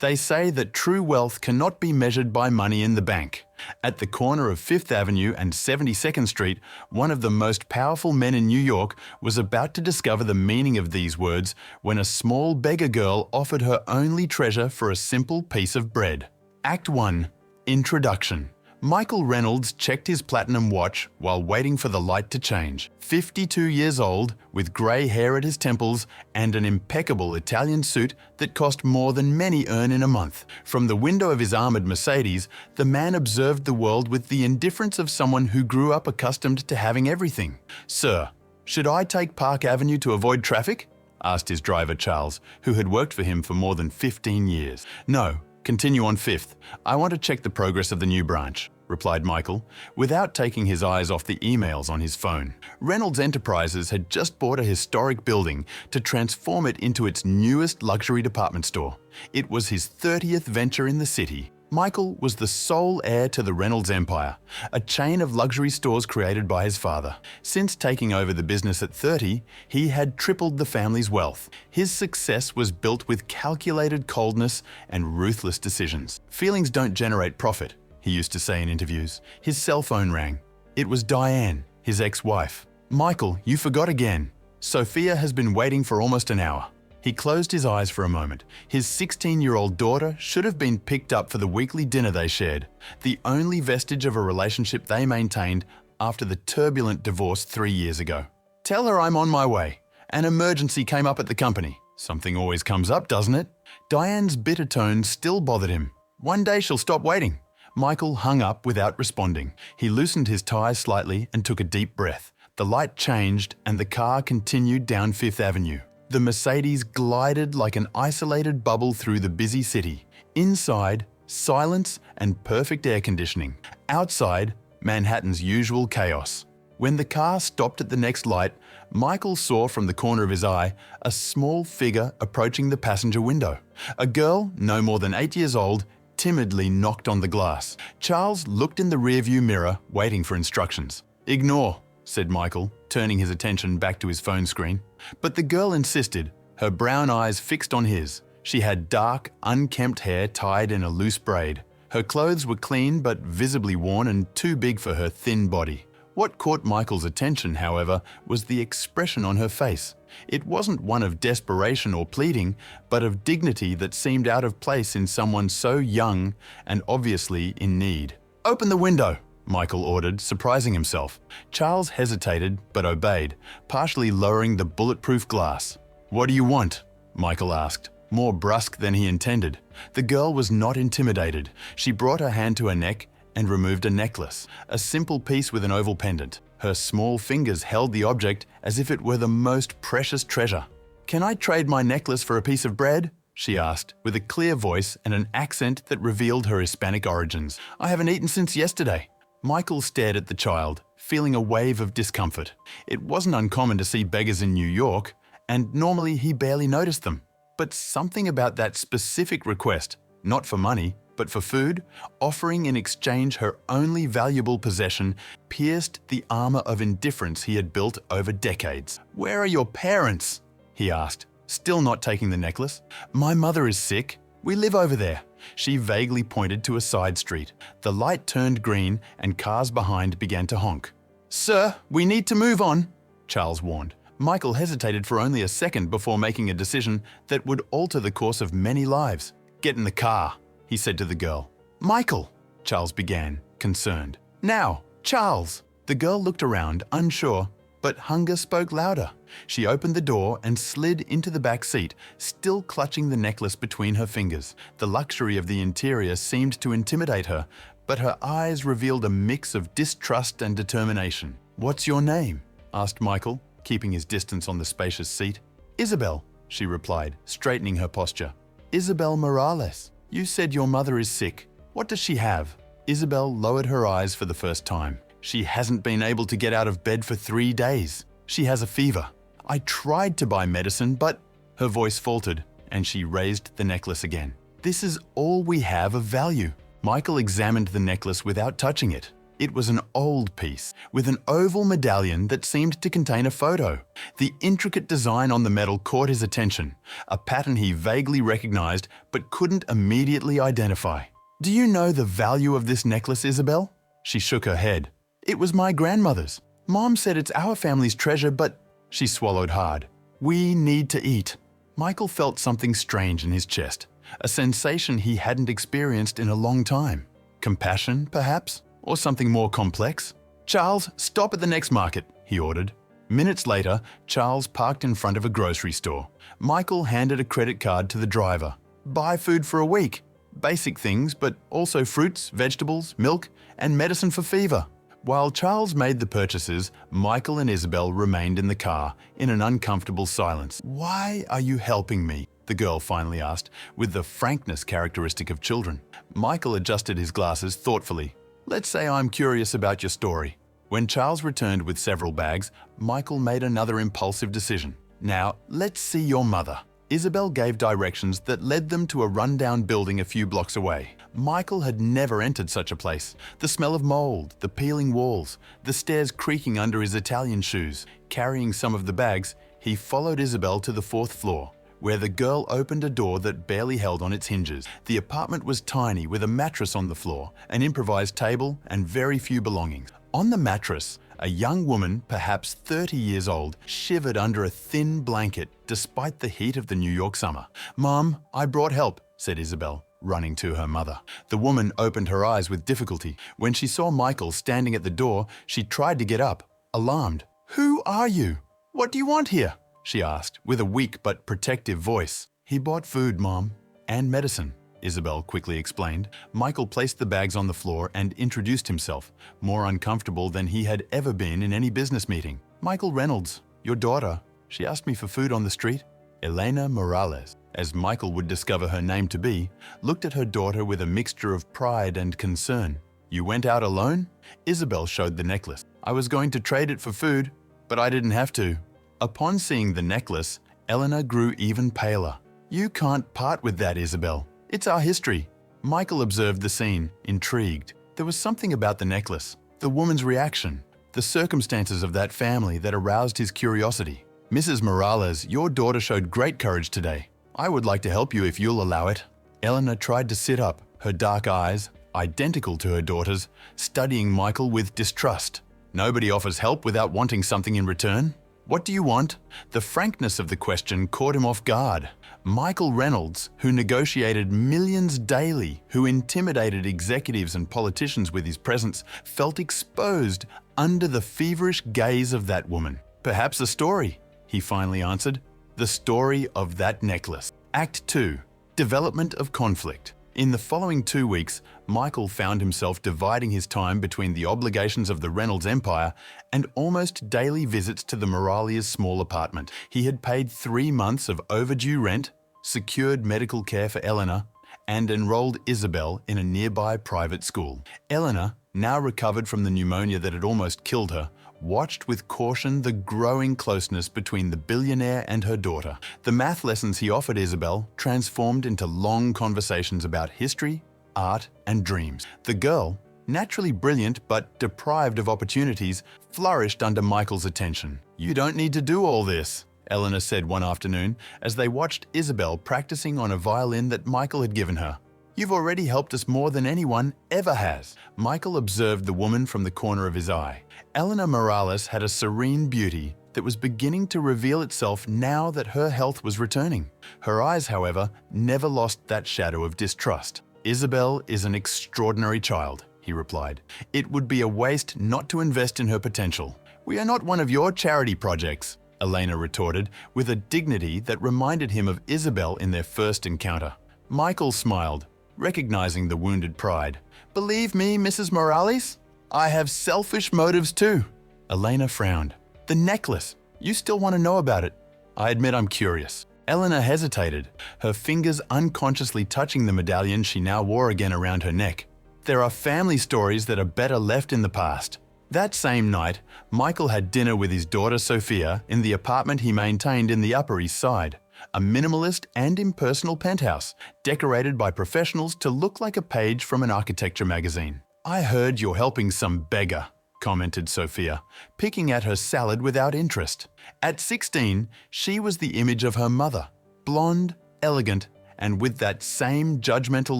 They say that true wealth cannot be measured by money in the bank. At the corner of 5th Avenue and 72nd Street, one of the most powerful men in New York was about to discover the meaning of these words when a small beggar girl offered her only treasure for a simple piece of bread. Act 1. Introduction. Michael Reynolds checked his platinum watch while waiting for the light to change. 52 years old, with grey hair at his temples and an impeccable Italian suit that cost more than many earn in a month. From the window of his armoured Mercedes, the man observed the world with the indifference of someone who grew up accustomed to having everything. "Sir, should I take Park Avenue to avoid traffic?" asked his driver Charles, who had worked for him for more than 15 years. "No. Continue on 5th. I want to check the progress of the new branch," replied Michael, without taking his eyes off the emails on his phone. Reynolds Enterprises had just bought a historic building to transform it into its newest luxury department store. It was his 30th venture in the city. Michael was the sole heir to the Reynolds Empire, a chain of luxury stores created by his father. Since taking over the business at 30, he had tripled the family's wealth. His success was built with calculated coldness and ruthless decisions. "Feelings don't generate profit," he used to say in interviews. His cell phone rang. It was Diane, his ex-wife. "Michael, you forgot again. Sophia has been waiting for almost an hour." He closed his eyes for a moment. His 16-year-old daughter should have been picked up for the weekly dinner they shared, the only vestige of a relationship they maintained after the turbulent divorce 3 years ago. "Tell her I'm on my way. An emergency came up at the company." Something always comes up, doesn't it? Diane's bitter tone still bothered him. One day she'll stop waiting. Michael hung up without responding. He loosened his tie slightly and took a deep breath. The light changed and the car continued down 5th Avenue. The Mercedes glided like an isolated bubble through the busy city. Inside, silence and perfect air conditioning. Outside, Manhattan's usual chaos. When the car stopped at the next light, Michael saw from the corner of his eye a small figure approaching the passenger window. A girl, no more than 8 years old, timidly knocked on the glass. Charles looked in the rearview mirror, waiting for instructions. "Ignore," said Michael, turning his attention back to his phone screen. But the girl insisted, her brown eyes fixed on his. She had dark, unkempt hair tied in a loose braid. Her clothes were clean but visibly worn and too big for her thin body. What caught Michael's attention, however, was the expression on her face. It wasn't one of desperation or pleading, but of dignity that seemed out of place in someone so young and obviously in need. "Open the window," Michael ordered, surprising himself. Charles hesitated but obeyed, partially lowering the bulletproof glass. "What do you want?" Michael asked, more brusque than he intended. The girl was not intimidated. She brought her hand to her neck and removed a necklace, a simple piece with an oval pendant. Her small fingers held the object as if it were the most precious treasure. "Can I trade my necklace for a piece of bread?" she asked, with a clear voice and an accent that revealed her Hispanic origins. "I haven't eaten since yesterday." Michael stared at the child, feeling a wave of discomfort. It wasn't uncommon to see beggars in New York, and normally he barely noticed them. But something about that specific request, not for money, but for food, offering in exchange her only valuable possession, pierced the armor of indifference he had built over decades. "Where are your parents?" he asked, still not taking the necklace. "My mother is sick. We live over there." She vaguely pointed to a side street. The light turned green and cars behind began to honk. "Sir, we need to move on," Charles warned. Michael hesitated for only a second before making a decision that would alter the course of many lives. "Get in the car," he said to the girl. "Michael," Charles began, concerned. "Now, Charles." The girl looked around, unsure, but hunger spoke louder. She opened the door and slid into the back seat, still clutching the necklace between her fingers. The luxury of the interior seemed to intimidate her, but her eyes revealed a mix of distrust and determination. "What's your name?" asked Michael, keeping his distance on the spacious seat. "Isabel," she replied, straightening her posture. "Isabel Morales. You said your mother is sick. What does she have?" Isabel lowered her eyes for the first time. "She hasn't been able to get out of bed for 3 days. She has a fever. I tried to buy medicine, but..." Her voice faltered, and she raised the necklace again. "This is all we have of value." Michael examined the necklace without touching it. It was an old piece, with an oval medallion that seemed to contain a photo. The intricate design on the medal caught his attention, a pattern he vaguely recognized but couldn't immediately identify. "Do you know the value of this necklace, Isabel?" She shook her head. "It was my grandmother's. Mom said it's our family's treasure, but—" She swallowed hard. "We need to eat." Michael felt something strange in his chest, a sensation he hadn't experienced in a long time. Compassion, perhaps? Or something more complex? "Charles, stop at the next market," he ordered. Minutes later, Charles parked in front of a grocery store. Michael handed a credit card to the driver. "Buy food for a week. Basic things, but also fruits, vegetables, milk, and medicine for fever." While Charles made the purchases, Michael and Isabel remained in the car in an uncomfortable silence. "Why are you helping me?" the girl finally asked, with the frankness characteristic of children. Michael adjusted his glasses thoughtfully. "Let's say I'm curious about your story." When Charles returned with several bags, Michael made another impulsive decision. "Now, let's see your mother." Isabel gave directions that led them to a rundown building a few blocks away. Michael had never entered such a place. The smell of mold, the peeling walls, the stairs creaking under his Italian shoes. Carrying some of the bags, he followed Isabel to the 4th floor, where the girl opened a door that barely held on its hinges. The apartment was tiny, with a mattress on the floor, an improvised table, and very few belongings. On the mattress, a young woman, perhaps 30 years old, shivered under a thin blanket despite the heat of the New York summer. "Mom, I brought help," said Isabel, running to her mother. The woman opened her eyes with difficulty. When she saw Michael standing at the door, she tried to get up, alarmed. "Who are you? What do you want here?" she asked, with a weak but protective voice. "He bought food, Mom, and medicine," Isabel quickly explained. Michael placed the bags on the floor and introduced himself, more uncomfortable than he had ever been in any business meeting. "Michael Reynolds, your daughter. She asked me for food on the street." Elena Morales, as Michael would discover her name to be, looked at her daughter with a mixture of pride and concern. "You went out alone?" Isabel showed the necklace. "I was going to trade it for food, but I didn't have to." Upon seeing the necklace, Eleanor grew even paler. "You can't part with that, Isabel. It's our history." Michael observed the scene, intrigued. There was something about the necklace, the woman's reaction, the circumstances of that family that aroused his curiosity. "Mrs. Morales, your daughter showed great courage today. I would like to help you if you'll allow it." Eleanor tried to sit up, her dark eyes, identical to her daughter's, studying Michael with distrust. "Nobody offers help without wanting something in return. What do you want?" The frankness of the question caught him off guard. Michael Reynolds, who negotiated millions daily, who intimidated executives and politicians with his presence, felt exposed under the feverish gaze of that woman. "Perhaps a story," he finally answered. "The story of that necklace." Act 2. Development of conflict. In the following 2 weeks, Michael found himself dividing his time between the obligations of the Reynolds empire and almost daily visits to the Morales' small apartment. He had paid 3 months of overdue rent, secured medical care for Eleanor, and enrolled Isabel in a nearby private school. Eleanor, now recovered from the pneumonia that had almost killed her, watched with caution the growing closeness between the billionaire and her daughter. The math lessons he offered Isabel transformed into long conversations about history, art, and dreams. The girl, naturally brilliant but deprived of opportunities, flourished under Michael's attention. "You don't need to do all this," Eleanor said one afternoon as they watched Isabel practicing on a violin that Michael had given her. "You've already helped us more than anyone ever has." Michael observed the woman from the corner of his eye. Eleanor Morales had a serene beauty that was beginning to reveal itself now that her health was returning. Her eyes, however, never lost that shadow of distrust. "Isabel is an extraordinary child," he replied. "It would be a waste not to invest in her potential." "We are not one of your charity projects," Elena retorted, with a dignity that reminded him of Isabel in their first encounter. Michael smiled, recognizing the wounded pride. "Believe me, Mrs. Morales, I have selfish motives too." Elena frowned. "The necklace. You still want to know about it?" "I admit I'm curious." Eleanor hesitated, her fingers unconsciously touching the medallion she now wore again around her neck. "There are family stories that are better left in the past." That same night, Michael had dinner with his daughter Sophia in the apartment he maintained in the Upper East Side, a minimalist and impersonal penthouse, decorated by professionals to look like a page from an architecture magazine. "I heard you're helping some beggar," commented Sophia, picking at her salad without interest. At 16, she was the image of her mother, blonde, elegant, and with that same judgmental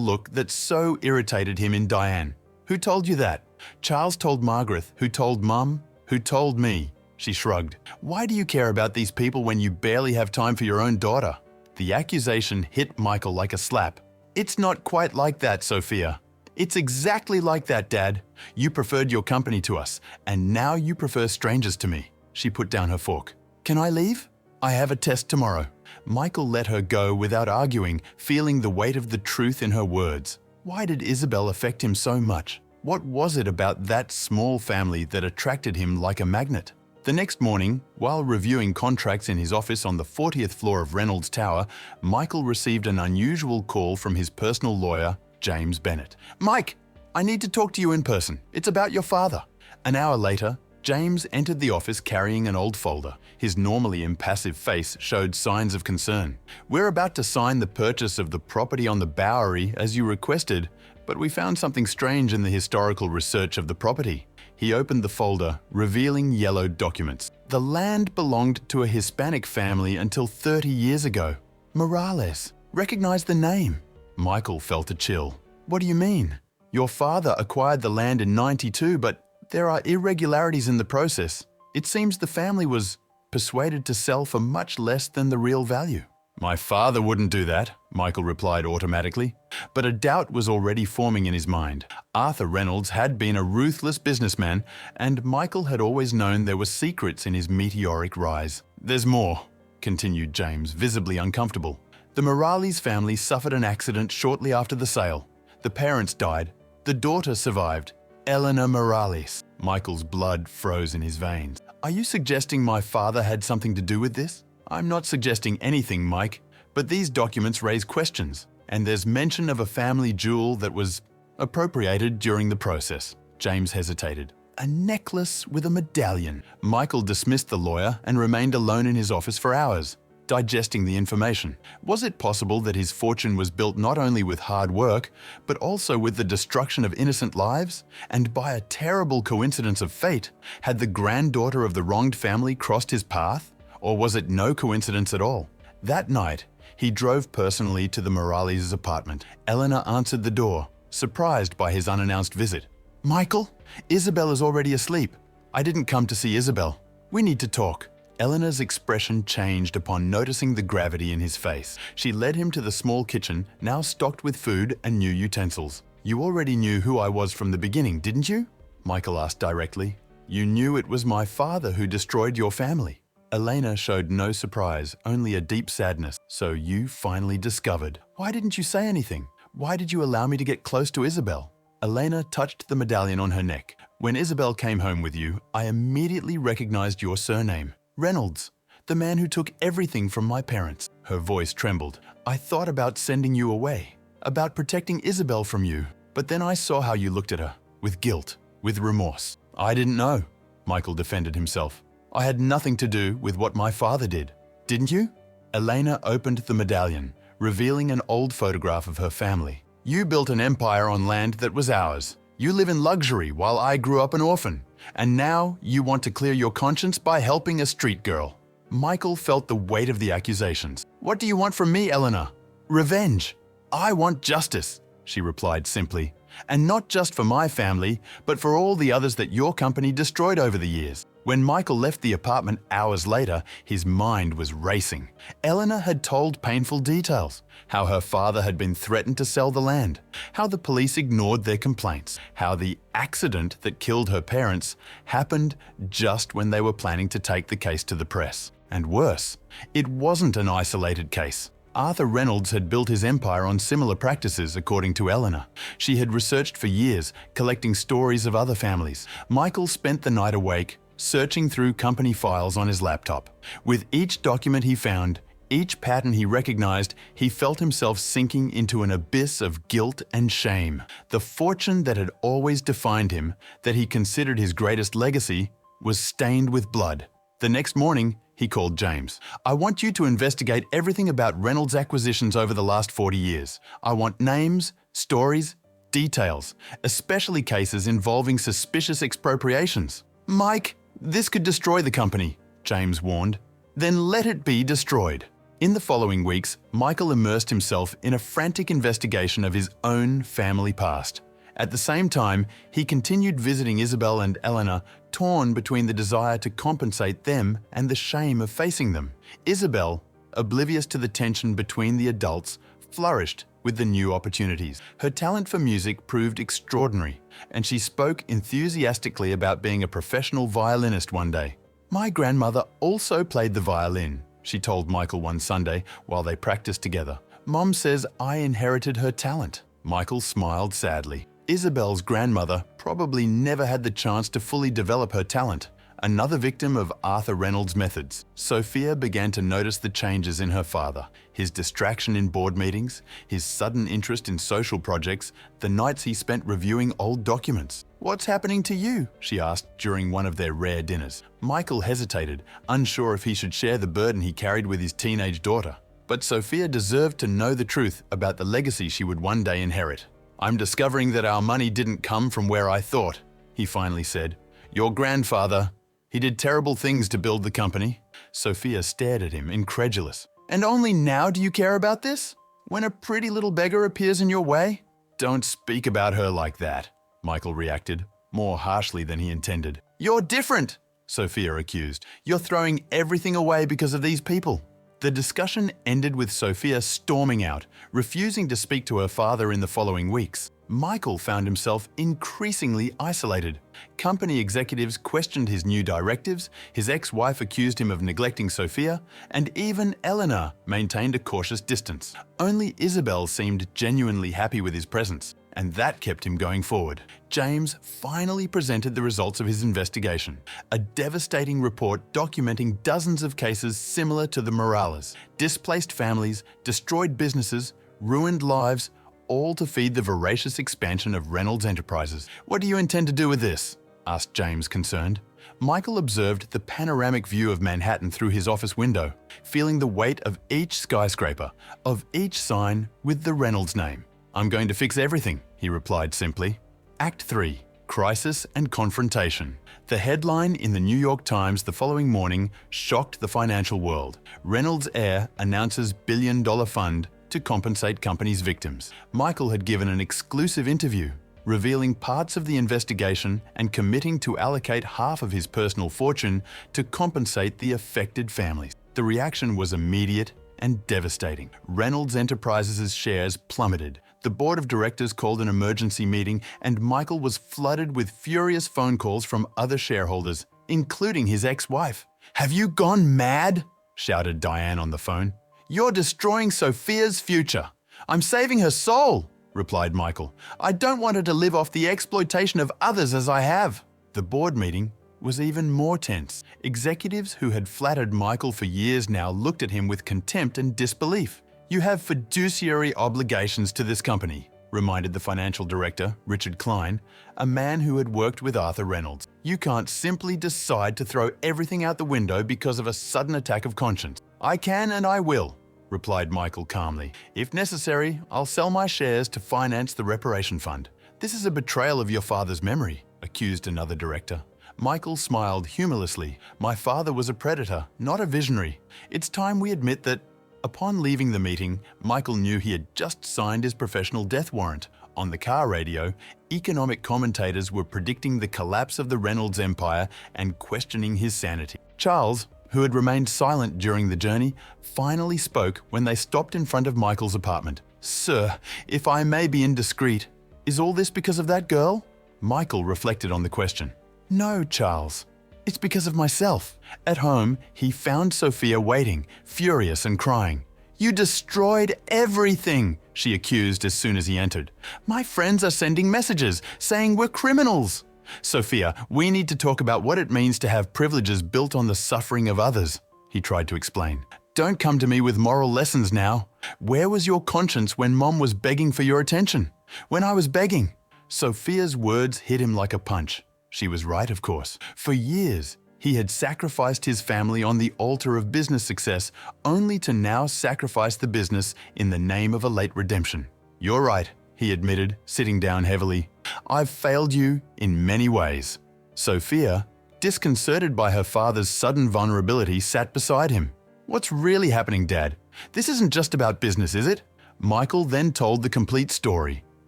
look that so irritated him in Diane. "Who told you that?" "Charles told Margaret, who told Mum, who told me." She shrugged. "Why do you care about these people when you barely have time for your own daughter?" The accusation hit Michael like a slap. "It's not quite like that, Sophia." "It's exactly like that, Dad. You preferred your company to us, and now you prefer strangers to me." She put down her fork. "Can I leave? I have a test tomorrow." Michael let her go without arguing, feeling the weight of the truth in her words. Why did Isabel affect him so much? What was it about that small family that attracted him like a magnet? The next morning, while reviewing contracts in his office on the 40th floor of Reynolds Tower, Michael received an unusual call from his personal lawyer, James Bennett. "Mike, I need to talk to you in person. It's about your father." An hour later, James entered the office carrying an old folder. His normally impassive face showed signs of concern. "We're about to sign the purchase of the property on the Bowery as you requested, but we found something strange in the historical research of the property." He opened the folder, revealing yellowed documents. The land belonged to a Hispanic family until 30 years ago. Morales. Recognized the name. Michael felt a chill. "What do you mean? Your father acquired the land in 92, but there are irregularities in the process. It seems the family was persuaded to sell for much less than the real value." "My father wouldn't do that," Michael replied automatically. But a doubt was already forming in his mind. Arthur Reynolds had been a ruthless businessman, and Michael had always known there were secrets in his meteoric rise. "There's more," continued James, visibly uncomfortable. "The Morales family suffered an accident shortly after the sale. The parents died. The daughter survived. Eleanor Morales." Michael's blood froze in his veins. "Are you suggesting my father had something to do with this?" "I'm not suggesting anything, Mike, but these documents raise questions, and there's mention of a family jewel that was appropriated during the process." James hesitated. "A necklace with a medallion." Michael dismissed the lawyer and remained alone in his office for hours, digesting the information. Was it possible that his fortune was built not only with hard work, but also with the destruction of innocent lives? And by a terrible coincidence of fate, had the granddaughter of the wronged family crossed his path? Or was it no coincidence at all? That night, he drove personally to the Morales' apartment. Eleanor answered the door, surprised by his unannounced visit. "Michael, Isabel is already asleep. I didn't come to see Isabel. We need to talk." Eleanor's expression changed upon noticing the gravity in his face. She led him to the small kitchen, now stocked with food and new utensils. "You already knew who I was from the beginning, didn't you?" Michael asked directly. "You knew it was my father who destroyed your family." Elena showed no surprise, only a deep sadness. "So you finally discovered. Why didn't you say anything? Why did you allow me to get close to Isabel?" Elena touched the medallion on her neck. "When Isabel came home with you, I immediately recognized your surname. Reynolds, the man who took everything from my parents." Her voice trembled. "I thought about sending you away, about protecting Isabel from you, but then I saw how you looked at her, with guilt, with remorse." "I didn't know," Michael defended himself. "I had nothing to do with what my father did. Didn't you?" Elena opened the medallion, revealing an old photograph of her family. "You built an empire on land that was ours. You live in luxury while I grew up an orphan. And now you want to clear your conscience by helping a street girl." Michael felt the weight of the accusations. "What do you want from me, Eleanor?" "Revenge. I want justice," she replied simply. "And not just for my family, but for all the others that your company destroyed over the years." When Michael left the apartment hours later, his mind was racing. Eleanor had told painful details. How her father had been threatened to sell the land. How the police ignored their complaints. How the accident that killed her parents happened just when they were planning to take the case to the press. And worse, it wasn't an isolated case. Arthur Reynolds had built his empire on similar practices, according to Eleanor. She had researched for years, collecting stories of other families. Michael spent the night awake, searching through company files on his laptop. With each document he found, each pattern he recognized, he felt himself sinking into an abyss of guilt and shame. The fortune that had always defined him, that he considered his greatest legacy, was stained with blood. The next morning, he called James. "I want you to investigate everything about Reynolds' acquisitions over the last 40 years. I want names, stories, details, especially cases involving suspicious expropriations. "Mike, this could destroy the company," James warned. "Then let it be destroyed." In the following weeks, Michael immersed himself in a frantic investigation of his own family past. At the same time, he continued visiting Isabel and Eleanor, torn between the desire to compensate them and the shame of facing them. Isabel, oblivious to the tension between the adults, flourished with the new opportunities. Her talent for music proved extraordinary, and she spoke enthusiastically about being a professional violinist one day. "My grandmother also played the violin," she told Michael one Sunday while they practiced together. "Mom says I inherited her talent." Michael smiled sadly. Isabel's grandmother probably never had the chance to fully develop her talent. Another victim of Arthur Reynolds' methods, Sophia began to notice the changes in her father. His distraction in board meetings, his sudden interest in social projects, the nights he spent reviewing old documents. "What's happening to you?" she asked during one of their rare dinners. Michael hesitated, unsure if he should share the burden he carried with his teenage daughter. But Sophia deserved to know the truth about the legacy she would one day inherit. "I'm discovering that our money didn't come from where I thought," he finally said. "Your grandfather, he did terrible things to build the company." Sophia stared at him, incredulous. "And only now do you care about this? When a pretty little beggar appears in your way?" "Don't speak about her like that," Michael reacted, more harshly than he intended. "You're different," Sophia accused. "You're throwing everything away because of these people." The discussion ended with Sophia storming out, refusing to speak to her father in the following weeks. Michael found himself increasingly isolated. Company executives questioned his new directives, his ex-wife accused him of neglecting Sophia, and even Eleanor maintained a cautious distance. Only Isabel seemed genuinely happy with his presence, and that kept him going forward. James finally presented the results of his investigation, a devastating report documenting dozens of cases similar to the Morales. Displaced families, destroyed businesses, ruined lives, all to feed the voracious expansion of Reynolds Enterprises. "What do you intend to do with this?" asked James, concerned. Michael observed the panoramic view of Manhattan through his office window, feeling the weight of each skyscraper, of each sign with the Reynolds name. "I'm going to fix everything," he replied simply. Act 3. Crisis and Confrontation. The headline in the New York Times the following morning shocked the financial world. Reynolds' heir announces billion-dollar fund to compensate company's victims. Michael had given an exclusive interview, revealing parts of the investigation and committing to allocate half of his personal fortune to compensate the affected families. The reaction was immediate and devastating. Reynolds Enterprises' shares plummeted. The board of directors called an emergency meeting, and Michael was flooded with furious phone calls from other shareholders, including his ex-wife. "Have you gone mad?" shouted Diane on the phone. "You're destroying Sophia's future." "I'm saving her soul," replied Michael. "I don't want her to live off the exploitation of others as I have." The board meeting was even more tense. Executives who had flattered Michael for years now looked at him with contempt and disbelief. "You have fiduciary obligations to this company," reminded the financial director, Richard Klein, a man who had worked with Arthur Reynolds. "You can't simply decide to throw everything out the window because of a sudden attack of conscience." "I can and I will," replied Michael calmly. "If necessary, I'll sell my shares to finance the reparation fund." "This is a betrayal of your father's memory," accused another director. Michael smiled humorlessly. "My father was a predator, not a visionary. It's time we admit that." Upon leaving the meeting, Michael knew he had just signed his professional death warrant. On the car radio, economic commentators were predicting the collapse of the Reynolds empire and questioning his sanity. Charles, who had remained silent during the journey, finally spoke when they stopped in front of Michael's apartment. "Sir, if I may be indiscreet, is all this because of that girl?" Michael reflected on the question. "No, Charles. It's because of myself." At home, he found Sophia waiting, furious and crying. "You destroyed everything," she accused as soon as he entered. "My friends are sending messages saying we're criminals." "Sophia, we need to talk about what it means to have privileges built on the suffering of others," he tried to explain. "Don't come to me with moral lessons now. Where was your conscience when Mom was begging for your attention? When I was begging?" Sophia's words hit him like a punch. She was right, of course. For years, he had sacrificed his family on the altar of business success, only to now sacrifice the business in the name of a late redemption. "You're right," he admitted, sitting down heavily. "I've failed you in many ways." Sophia, disconcerted by her father's sudden vulnerability, sat beside him. "What's really happening, Dad? This isn't just about business, is it?" Michael then told the complete story: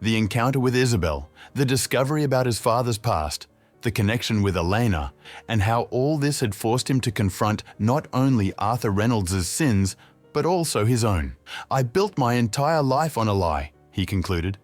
the encounter with Isabel, the discovery about his father's past, the connection with Elena, and how all this had forced him to confront not only Arthur Reynolds' sins, but also his own. "I built my entire life on a lie," he concluded.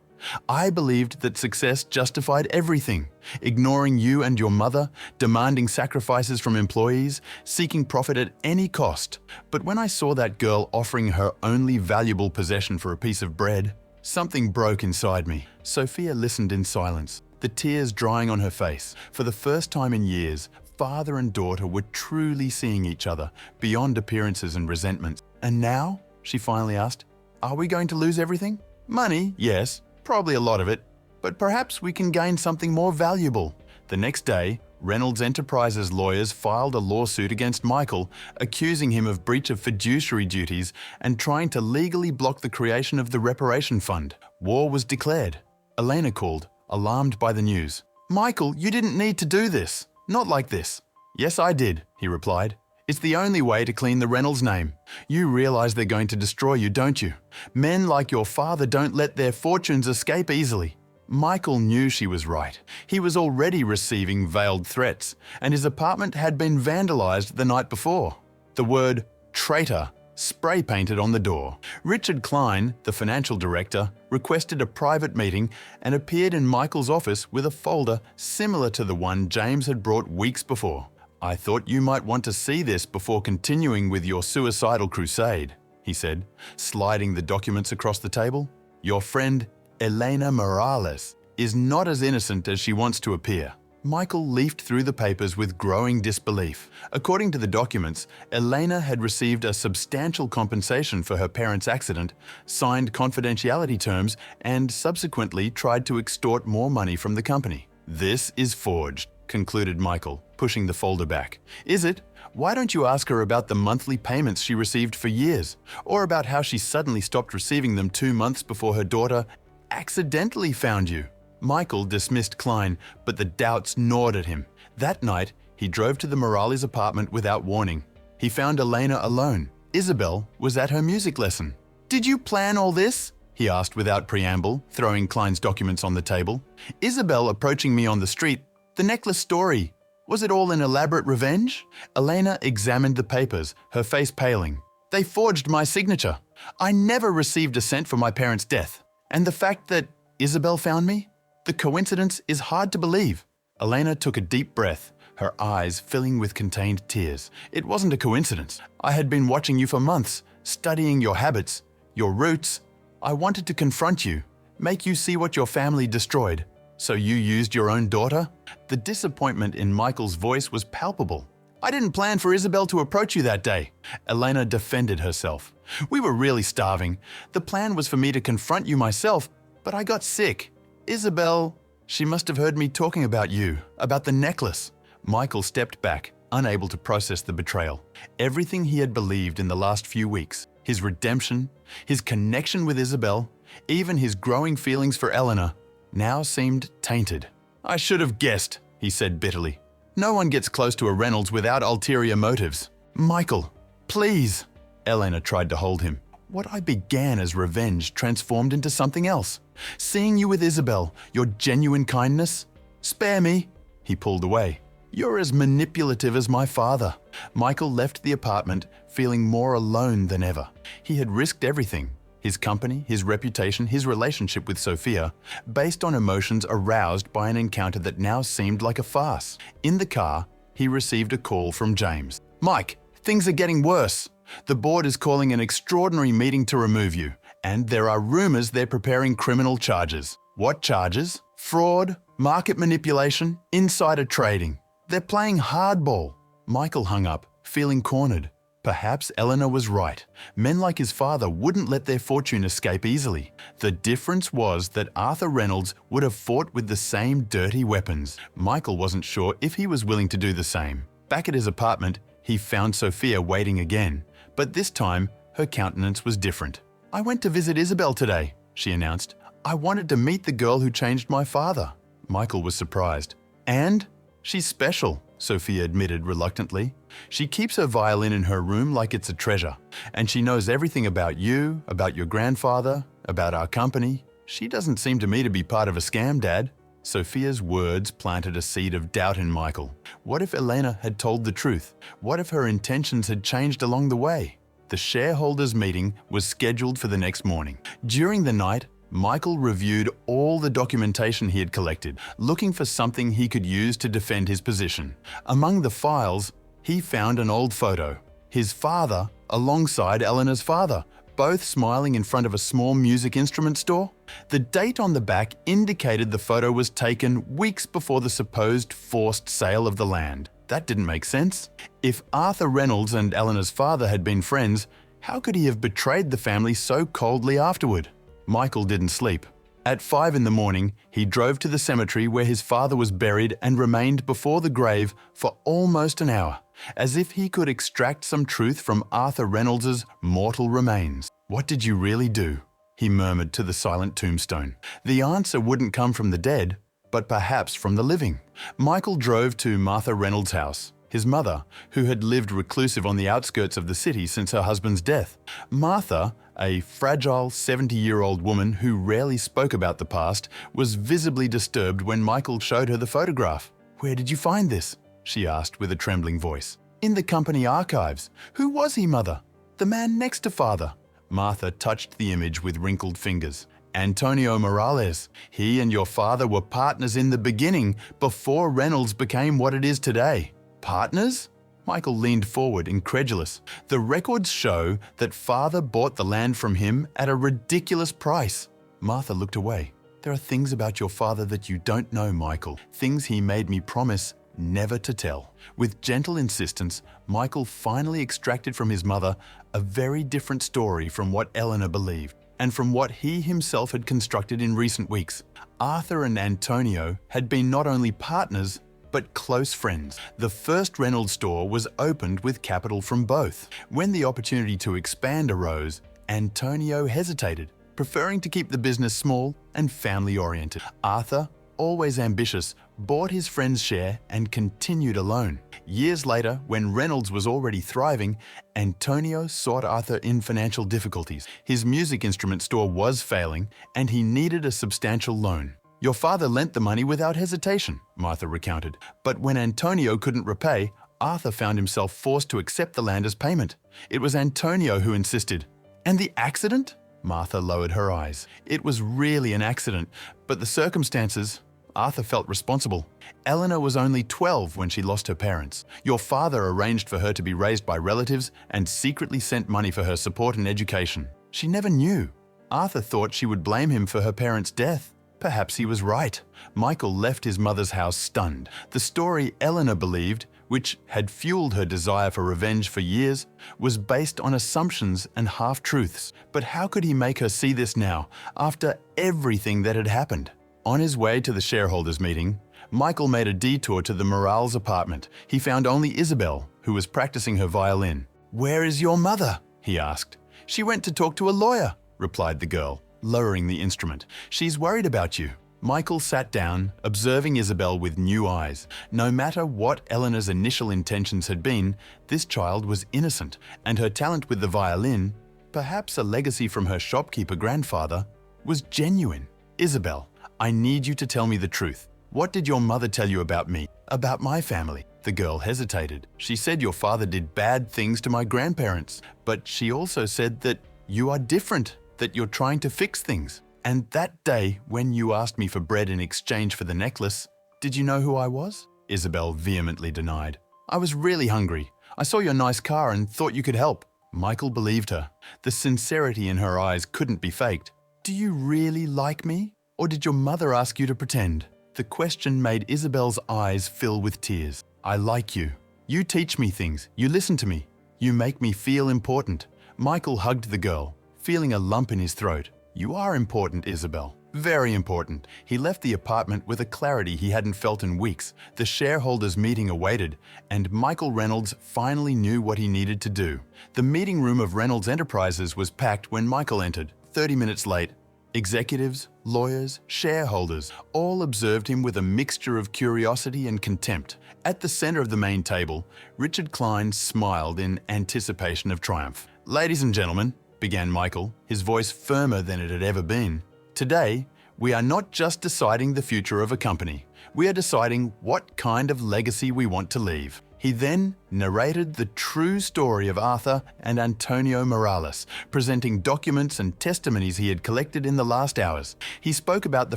"I believed that success justified everything, ignoring you and your mother, demanding sacrifices from employees, seeking profit at any cost. But when I saw that girl offering her only valuable possession for a piece of bread, something broke inside me." Sophia listened in silence, the tears drying on her face. For the first time in years, father and daughter were truly seeing each other, beyond appearances and resentments. "And now?" she finally asked. "Are we going to lose everything?" "Money, yes. Probably a lot of it, but perhaps we can gain something more valuable." The next day, Reynolds Enterprises lawyers filed a lawsuit against Michael, accusing him of breach of fiduciary duties and trying to legally block the creation of the reparation fund. War was declared. Elena called, alarmed by the news. "Michael, you didn't need to do this. Not like this." "Yes, I did," he replied. "It's the only way to clean the Reynolds name. You realize they're going to destroy you, don't you? Men like your father don't let their fortunes escape easily." Michael knew she was right. He was already receiving veiled threats, and his apartment had been vandalized the night before. The word "traitor" spray-painted on the door. Richard Klein, the financial director, requested a private meeting and appeared in Michael's office with a folder similar to the one James had brought weeks before. "I thought you might want to see this before continuing with your suicidal crusade," he said, sliding the documents across the table. "Your friend, Elena Morales, is not as innocent as she wants to appear." Michael leafed through the papers with growing disbelief. According to the documents, Elena had received a substantial compensation for her parents' accident, signed confidentiality terms, and subsequently tried to extort more money from the company. "This is forged," concluded Michael, pushing the folder back. "Is it? Why don't you ask her about the monthly payments she received for years, or about how she suddenly stopped receiving them 2 months before her daughter accidentally found you?" Michael dismissed Klein, but the doubts gnawed at him. That night, he drove to the Morales apartment without warning. He found Elena alone. Isabel was at her music lesson. "Did you plan all this?" he asked without preamble, throwing Klein's documents on the table. "Isabel approaching me on the street. The necklace story. Was it all an elaborate revenge?" Elena examined the papers, her face paling. "They forged my signature. I never received a cent for my parents' death. And the fact that Isabel found me? The coincidence is hard to believe." Elena took a deep breath, her eyes filling with contained tears. "It wasn't a coincidence. I had been watching you for months, studying your habits, your roots. I wanted to confront you, make you see what your family destroyed. So you used your own daughter?" The disappointment in Michael's voice was palpable. "I didn't plan for Isabel to approach you that day." Elena defended herself. "We were really starving. The plan was for me to confront you myself, but I got sick. Isabel, she must have heard me talking about you, about the necklace." Michael stepped back, unable to process the betrayal. Everything he had believed in the last few weeks, his redemption, his connection with Isabel, even his growing feelings for Eleanor, now seemed tainted. "I should have guessed," he said bitterly. "No one gets close to a Reynolds without ulterior motives." "Michael, please." Elena tried to hold him. "What I began as revenge transformed into something else. Seeing you with Isabel, your genuine kindness. Spare me." He pulled away. "You're as manipulative as my father." Michael left the apartment feeling more alone than ever. He had risked everything: his company, his reputation, his relationship with Sophia, based on emotions aroused by an encounter that now seemed like a farce. In the car, he received a call from James. "Mike, things are getting worse. The board is calling an extraordinary meeting to remove you, and there are rumors they're preparing criminal charges." "What charges?" "Fraud, market manipulation, insider trading. They're playing hardball." Michael hung up, feeling cornered. Perhaps Eleanor was right. Men like his father wouldn't let their fortune escape easily. The difference was that Arthur Reynolds would have fought with the same dirty weapons. Michael wasn't sure if he was willing to do the same. Back at his apartment, he found Sophia waiting again, but this time her countenance was different. "I went to visit Isabel today," she announced. I wanted to meet the girl who changed my father. Michael was surprised. And she's special, Sophia admitted reluctantly. She keeps her violin in her room like it's a treasure, and she knows everything about you, about your grandfather, about our company. She doesn't seem to me to be part of a scam, Dad. Sophia's words planted a seed of doubt in Michael. What if Elena had told the truth? What if her intentions had changed along the way? The shareholders' meeting was scheduled for the next morning. During the night, Michael reviewed all the documentation he had collected, looking for something he could use to defend his position. Among the files, he found an old photo. His father alongside Eleanor's father, both smiling in front of a small music instrument store. The date on the back indicated the photo was taken weeks before the supposed forced sale of the land. That didn't make sense. If Arthur Reynolds and Eleanor's father had been friends, how could he have betrayed the family so coldly afterward? Michael didn't sleep. At 5 in the morning, he drove to the cemetery where his father was buried and remained before the grave for almost an hour, as if he could extract some truth from Arthur Reynolds's mortal remains. "What did you really do?" he murmured to the silent tombstone. The answer wouldn't come from the dead, but perhaps from the living. Michael drove to Martha Reynolds' house, his mother, who had lived reclusive on the outskirts of the city since her husband's death. Martha, a fragile 70-year-old woman who rarely spoke about the past, was visibly disturbed when Michael showed her the photograph. "Where did you find this?" she asked with a trembling voice. "In the company archives. Who was he, Mother?" "The man next to Father." Martha touched the image with wrinkled fingers. "Antonio Morales. He and your father were partners in the beginning, before Reynolds became what it is today." "Partners?" Michael leaned forward, incredulous. "The records show that Father bought the land from him at a ridiculous price." Martha looked away. "There are things about your father that you don't know, Michael. Things he made me promise never to tell." With gentle insistence, Michael finally extracted from his mother a very different story from what Eleanor believed, and from what he himself had constructed in recent weeks. Arthur and Antonio had been not only partners, but close friends. The first Reynolds store was opened with capital from both. When the opportunity to expand arose, Antonio hesitated, preferring to keep the business small and family-oriented. Arthur, always ambitious, bought his friend's share and continued alone. Years later, when Reynolds was already thriving, Antonio sought Arthur in financial difficulties. His music instrument store was failing, and he needed a substantial loan. "Your father lent the money without hesitation," Martha recounted. "But when Antonio couldn't repay, Arthur found himself forced to accept the land as payment. It was Antonio who insisted." "And the accident?" Martha lowered her eyes. "It was really an accident, but the circumstances, Arthur felt responsible. Eleanor was only 12 when she lost her parents. Your father arranged for her to be raised by relatives and secretly sent money for her support and education. She never knew. Arthur thought she would blame him for her parents' death. Perhaps he was right." Michael left his mother's house stunned. The story Eleanor believed, which had fueled her desire for revenge for years, was based on assumptions and half-truths. But how could he make her see this now, after everything that had happened? On his way to the shareholders' meeting, Michael made a detour to the Morales apartment. He found only Isabel, who was practicing her violin. "Where is your mother?" he asked. "She went to talk to a lawyer," replied the girl, lowering the instrument. "She's worried about you." Michael sat down, observing Isabel with new eyes. No matter what Eleanor's initial intentions had been, this child was innocent, and her talent with the violin, perhaps a legacy from her shopkeeper grandfather, was genuine. "Isabel, I need you to tell me the truth. What did your mother tell you about me, about my family?" The girl hesitated. "She said your father did bad things to my grandparents, but she also said that you are different, that you're trying to fix things. And that day, when you asked me for bread in exchange for the necklace, did you know who I was?" Isabel vehemently denied. "I was really hungry. I saw your nice car and thought you could help." Michael believed her. The sincerity in her eyes couldn't be faked. "Do you really like me? Or did your mother ask you to pretend?" The question made Isabel's eyes fill with tears. "I like you. You teach me things. You listen to me. You make me feel important." Michael hugged the girl, feeling a lump in his throat. "You are important, Isabel. Very important." He left the apartment with a clarity he hadn't felt in weeks. The shareholders' meeting awaited, and Michael Reynolds finally knew what he needed to do. The meeting room of Reynolds Enterprises was packed when Michael entered, 30 minutes late. Executives, lawyers, shareholders all observed him with a mixture of curiosity and contempt. At the center of the main table, Richard Klein smiled in anticipation of triumph. "Ladies and gentlemen," began Michael, his voice firmer than it had ever been, "today, we are not just deciding the future of a company. We are deciding what kind of legacy we want to leave." He then narrated the true story of Arthur and Antonio Morales, presenting documents and testimonies he had collected in the last hours. He spoke about the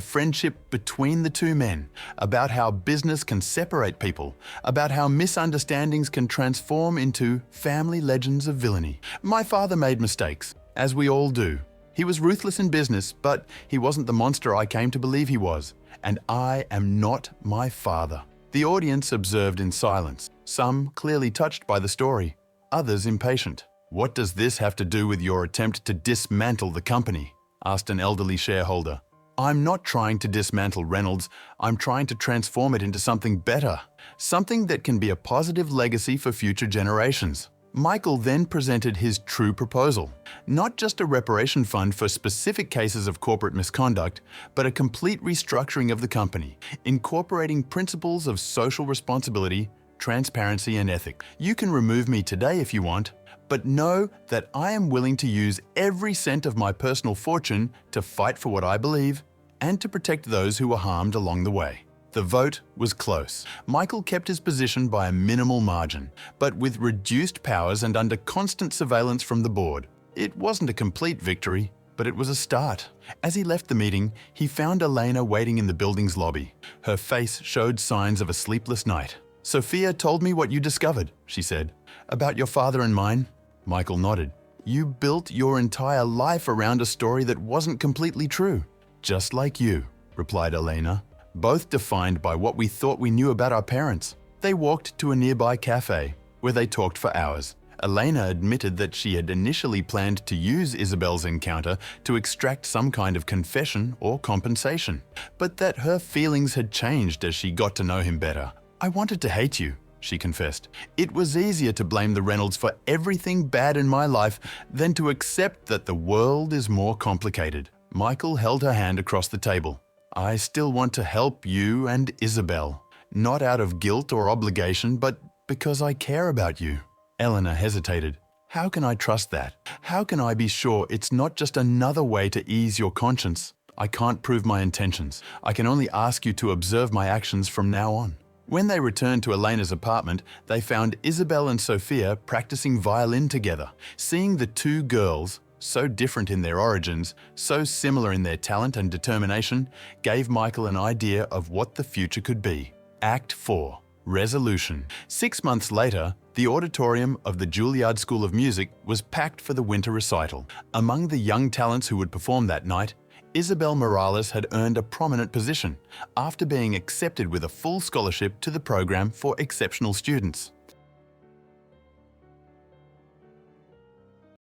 friendship between the two men, about how business can separate people, about how misunderstandings can transform into family legends of villainy. "My father made mistakes, as we all do. He was ruthless in business, but he wasn't the monster I came to believe he was. And I am not my father." The audience observed in silence, some clearly touched by the story, others impatient. "What does this have to do with your attempt to dismantle the company?" asked an elderly shareholder. "I'm not trying to dismantle Reynolds, I'm trying to transform it into something better, something that can be a positive legacy for future generations." Michael then presented his true proposal, not just a reparation fund for specific cases of corporate misconduct, but a complete restructuring of the company, incorporating principles of social responsibility, transparency, and ethics. "You can remove me today if you want, but know that I am willing to use every cent of my personal fortune to fight for what I believe and to protect those who were harmed along the way." The vote was close. Michael kept his position by a minimal margin, but with reduced powers and under constant surveillance from the board. It wasn't a complete victory, but it was a start. As he left the meeting, he found Elena waiting in the building's lobby. Her face showed signs of a sleepless night. "Sophia told me what you discovered," she said. "About your father and mine?" Michael nodded. "You built your entire life around a story that wasn't completely true." "Just like you," replied Elena. "Both defined by what we thought we knew about our parents." They walked to a nearby cafe, where they talked for hours. Elena admitted that she had initially planned to use Isabel's encounter to extract some kind of confession or compensation, but that her feelings had changed as she got to know him better. "I wanted to hate you," she confessed. "It was easier to blame the Reynolds for everything bad in my life than to accept that the world is more complicated." Michael held her hand across the table. "I still want to help you and Isabel, not out of guilt or obligation, but because I care about you." Eleanor hesitated. "How can I trust that? How can I be sure it's not just another way to ease your conscience? I can't prove my intentions. I can only ask you to observe my actions from now on." When they returned to Elena's apartment, they found Isabel and Sophia practicing violin together. Seeing the two girls, so different in their origins, so similar in their talent and determination, gave Michael an idea of what the future could be. Act 4. Resolution. 6 months later, the auditorium of the Juilliard School of Music was packed for the winter recital. Among the young talents who would perform that night, Isabel Morales had earned a prominent position after being accepted with a full scholarship to the program for exceptional students.